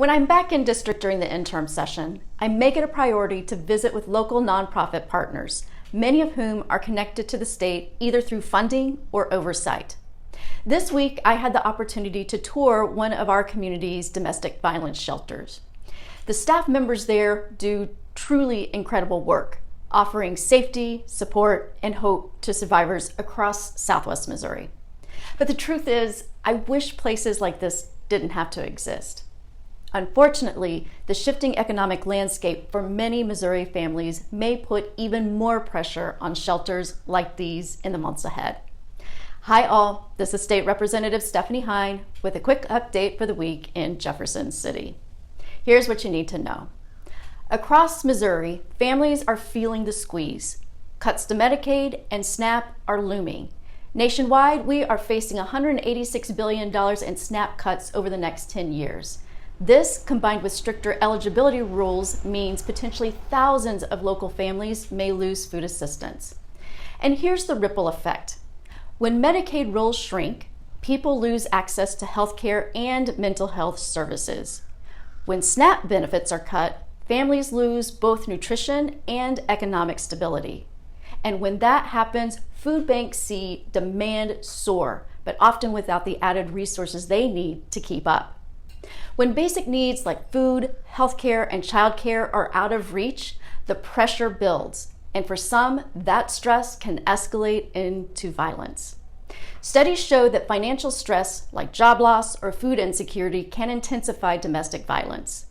When I'm back in district during the interim session, I make it a priority to visit with local nonprofit partners, many of whom are connected to the state either through funding or oversight. This week, I had the opportunity to tour one of our community's domestic violence shelters. The staff members there do truly incredible work, offering safety, support, and hope to survivors across Southwest Missouri. But the truth is, I wish places like this didn't have to exist. Unfortunately, the shifting economic landscape for many Missouri families may put even more pressure on shelters like these in the months ahead. Hi all, this is State Representative Stephanie Hein with a quick update for the week in Jefferson City. Here's what you need to know. Across Missouri, families are feeling the squeeze. Cuts to Medicaid and SNAP are looming. Nationwide, we are facing $186 billion in SNAP cuts over the next 10 years. This, combined with stricter eligibility rules, means potentially thousands of local families may lose food assistance. And here's the ripple effect. When Medicaid rolls shrink, people lose access to health care and mental health services. When SNAP benefits are cut, families lose both nutrition and economic stability. And when that happens, food banks see demand soar, but often without the added resources they need to keep up. When basic needs like food, healthcare, and childcare are out of reach, the pressure builds, and for some, that stress can escalate into violence. Studies show that financial stress, like job loss or food insecurity, can intensify domestic violence.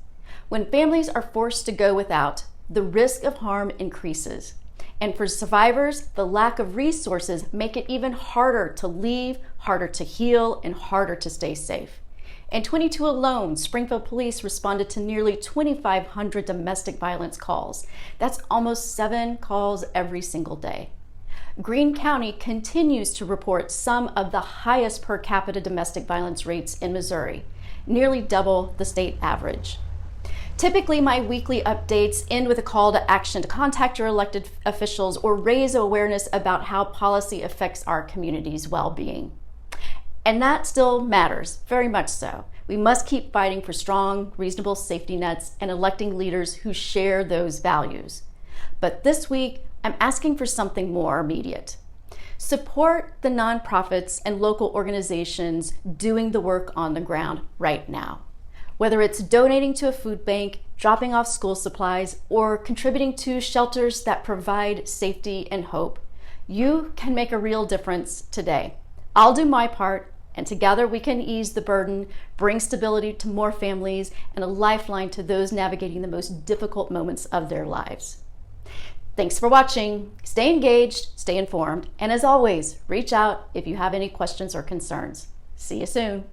When families are forced to go without, the risk of harm increases. And for survivors, the lack of resources make it even harder to leave, harder to heal, and harder to stay safe. In 2022 alone, Springfield police responded to nearly 2,500 domestic violence calls. That's almost 7 calls every single day. Greene County continues to report some of the highest per capita domestic violence rates in Missouri, nearly double the state average. Typically, my weekly updates end with a call to action to contact your elected officials or raise awareness about how policy affects our community's well-being. And that still matters, very much so. We must keep fighting for strong, reasonable safety nets and electing leaders who share those values. But this week, I'm asking for something more immediate. Support the nonprofits and local organizations doing the work on the ground right now. Whether it's donating to a food bank, dropping off school supplies, or contributing to shelters that provide safety and hope, you can make a real difference today. I'll do my part, and together we can ease the burden, bring stability to more families, and a lifeline to those navigating the most difficult moments of their lives. Thanks for watching. Stay engaged, stay informed, and as always, reach out if you have any questions or concerns. See you soon.